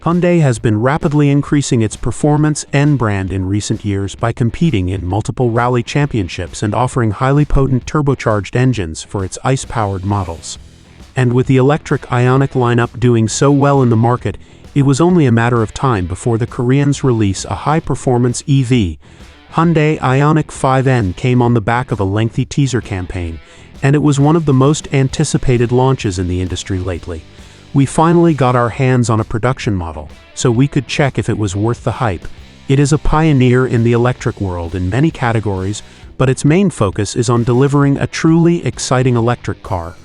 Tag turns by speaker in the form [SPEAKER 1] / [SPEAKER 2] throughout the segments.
[SPEAKER 1] Hyundai has been rapidly increasing its performance and brand in recent years by competing in multiple rally championships and offering highly potent turbocharged engines for its ICE-powered models. And with the electric Ioniq lineup doing so well in the market, it was only a matter of time before the Koreans release a high-performance EV. Hyundai Ioniq 5N came on the back of a lengthy teaser campaign, and it was one of the most anticipated launches in the industry lately. We finally got our hands on a production model, so we could check if it was worth the hype. It is a pioneer in the electric world in many categories, but its main focus is on delivering a truly exciting electric car.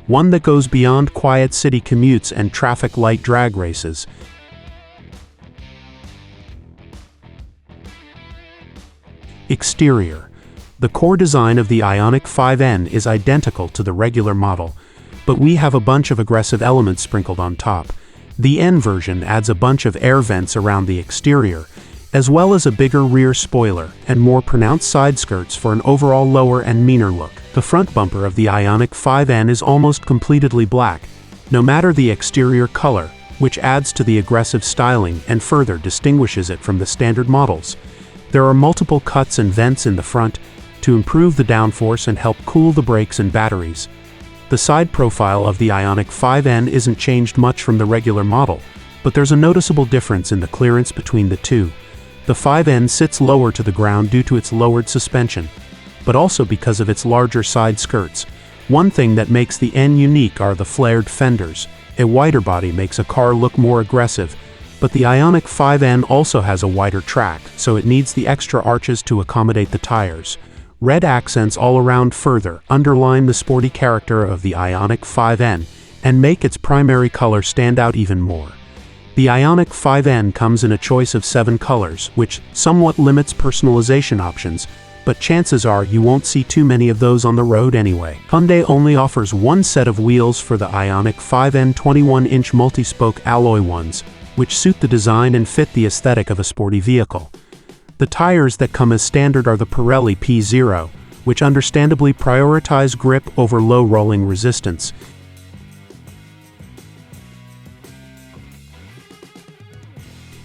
[SPEAKER 1] One that goes beyond quiet city commutes and traffic light drag races. Exterior. The core design of the Ioniq 5N is identical to the regular model, but we have a bunch of aggressive elements sprinkled on top. The N version adds a bunch of air vents around the exterior, as well as a bigger rear spoiler and more pronounced side skirts for an overall lower and meaner look. The front bumper of the Ioniq 5N is almost completely black, no matter the exterior color, which adds to the aggressive styling and further distinguishes it from the standard models. There are multiple cuts and vents in the front to improve the downforce and help cool the brakes and batteries. The side profile of the Ioniq 5N isn't changed much from the regular model, but there's a noticeable difference in the clearance between the two. The 5N sits lower to the ground due to its lowered suspension, but also because of its larger side skirts. One thing that makes the N unique are the flared fenders. A wider body makes a car look more aggressive, but the Ioniq 5N also has a wider track, so it needs the extra arches to accommodate the tires. Red accents all around further underline the sporty character of the Ioniq 5N and make its primary color stand out even more. The Ioniq 5N comes in a choice of 7 colors, which somewhat limits personalization options, but chances are you won't see too many of those on the road anyway. Hyundai only offers one set of wheels for the Ioniq 5N 21-inch multispoke alloy ones, which suit the design and fit the aesthetic of a sporty vehicle. The tires that come as standard are the Pirelli P Zero, which understandably prioritize grip over low rolling resistance.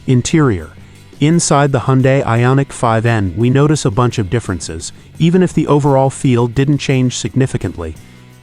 [SPEAKER 1] Interior. Inside the Hyundai Ioniq 5N, we notice a bunch of differences, even if the overall feel didn't change significantly.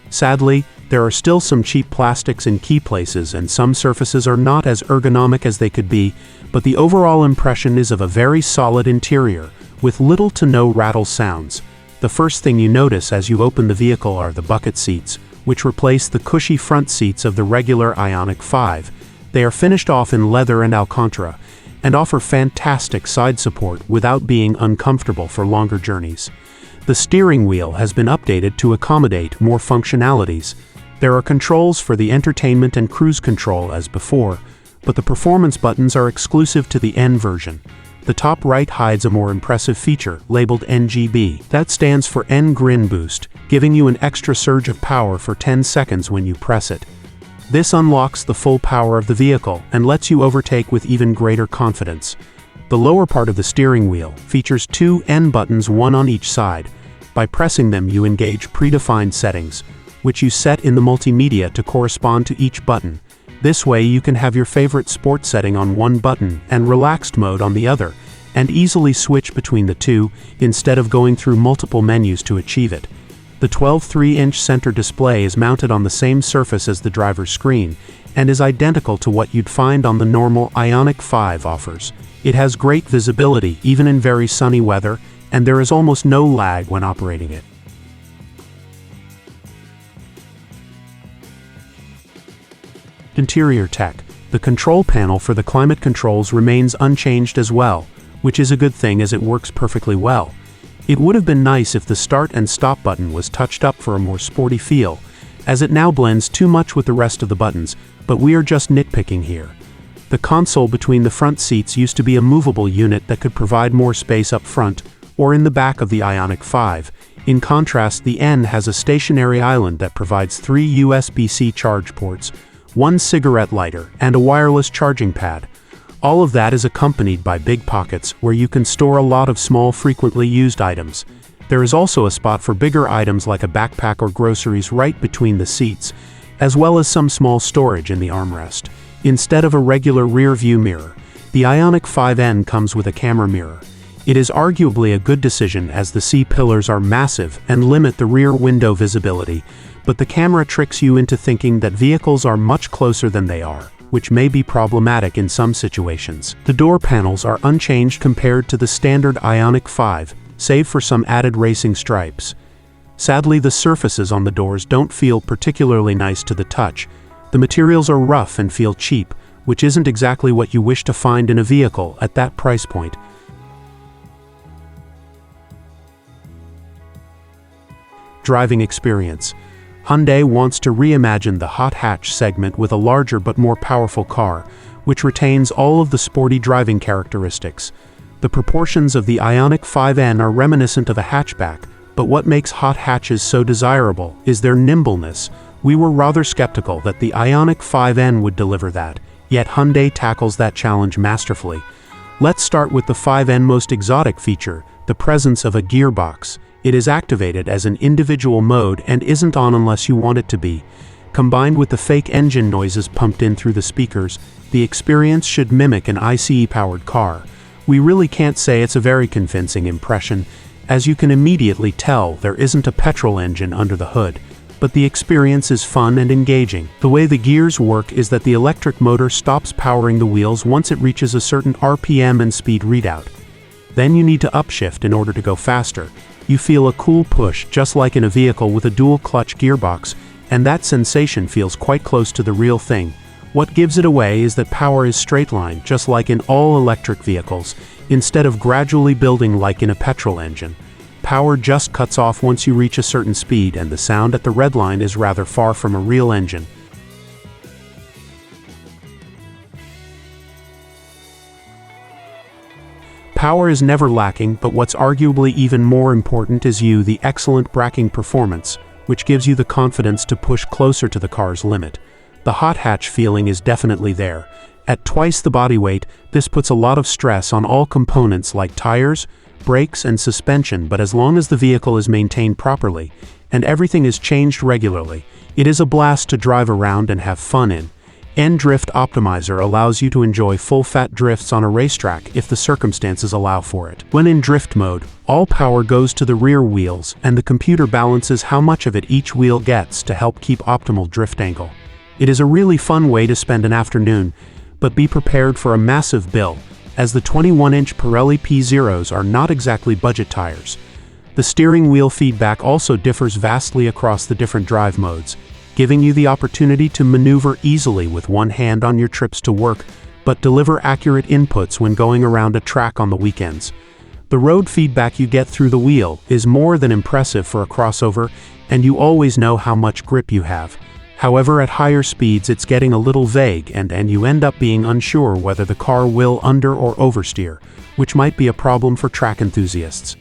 [SPEAKER 1] Sadly, there are still some cheap plastics in key places and some surfaces are not as ergonomic as they could be, but the overall impression is of a very solid interior, with little to no rattle sounds. The first thing you notice as you open the vehicle are the bucket seats, which replace the cushy front seats of the regular Ioniq 5. They are finished off in leather and Alcantara, and offer fantastic side support without being uncomfortable for longer journeys. The steering wheel has been updated to accommodate more functionalities. There are controls for the entertainment and cruise control as before, but the performance buttons are exclusive to the N version. The top right hides a more impressive feature, labeled NGB. That stands for N Grin Boost, giving you an extra surge of power for 10 seconds when you press it. This unlocks the full power of the vehicle and lets you overtake with even greater confidence. The lower part of the steering wheel features 2 N buttons, one on each side. By pressing them, you engage predefined settings, which you set in the multimedia to correspond to each button. This way you can have your favorite sport setting on one button and relaxed mode on the other, and easily switch between the two instead of going through multiple menus to achieve it. The 12.3-inch center display is mounted on the same surface as the driver's screen and is identical to what you'd find on the normal Ioniq 5 offers. It has great visibility even in very sunny weather, and there is almost no lag when operating it. Interior tech. The control panel for the climate controls remains unchanged as well, which is a good thing as it works perfectly well. It would have been nice if the start and stop button was touched up for a more sporty feel, as it now blends too much with the rest of the buttons, but we are just nitpicking here. The console between the front seats used to be a movable unit that could provide more space up front or in the back of the Ioniq 5. In contrast, the N has a stationary island that provides 3 USB-C charge ports, 1 cigarette lighter, and a wireless charging pad. All of that is accompanied by big pockets where you can store a lot of small, frequently used items. There is also a spot for bigger items like a backpack or groceries right between the seats, as well as some small storage in the armrest. Instead of a regular rear-view mirror, the Ioniq 5N comes with a camera mirror. It is arguably a good decision as the C-pillars are massive and limit the rear window visibility, but the camera tricks you into thinking that vehicles are much closer than they are, which may be problematic in some situations. The door panels are unchanged compared to the standard Ioniq 5, save for some added racing stripes. Sadly, the surfaces on the doors don't feel particularly nice to the touch. The materials are rough and feel cheap, which isn't exactly what you wish to find in a vehicle at that price point. Driving experience. Hyundai wants to reimagine the hot hatch segment with a larger but more powerful car, which retains all of the sporty driving characteristics. The proportions of the Ioniq 5N are reminiscent of a hatchback, but what makes hot hatches so desirable is their nimbleness. We were rather skeptical that the Ioniq 5N would deliver that, yet Hyundai tackles that challenge masterfully. Let's start with the 5N most exotic feature, the presence of a gearbox. It is activated as an individual mode and isn't on unless you want it to be. Combined with the fake engine noises pumped in through the speakers, the experience should mimic an ICE-powered car. We really can't say it's a very convincing impression, as you can immediately tell there isn't a petrol engine under the hood. But the experience is fun and engaging. The way the gears work is that the electric motor stops powering the wheels once it reaches a certain RPM and speed readout. Then you need to upshift in order to go faster. You feel a cool push just like in a vehicle with a dual-clutch gearbox, and that sensation feels quite close to the real thing. What gives it away is that power is straight-line, just like in all electric vehicles, instead of gradually building like in a petrol engine. Power just cuts off once you reach a certain speed, and the sound at the red line is rather far from a real engine. Power is never lacking, but what's arguably even more important is the excellent braking performance, which gives you the confidence to push closer to the car's limit. The hot hatch feeling is definitely there. At twice the body weight, this puts a lot of stress on all components like tires, brakes, and suspension, but as long as the vehicle is maintained properly, and everything is changed regularly, it is a blast to drive around and have fun in. N-Drift Optimizer allows you to enjoy full-fat drifts on a racetrack if the circumstances allow for it. When in drift mode, all power goes to the rear wheels, and the computer balances how much of it each wheel gets to help keep optimal drift angle. It is a really fun way to spend an afternoon, but be prepared for a massive bill, as the 21-inch Pirelli P Zeros are not exactly budget tires. The steering wheel feedback also differs vastly across the different drive modes, giving you the opportunity to maneuver easily with one hand on your trips to work, but deliver accurate inputs when going around a track on the weekends. The road feedback you get through the wheel is more than impressive for a crossover, and you always know how much grip you have. However, at higher speeds it's getting a little vague, and you end up being unsure whether the car will under or oversteer, which might be a problem for track enthusiasts.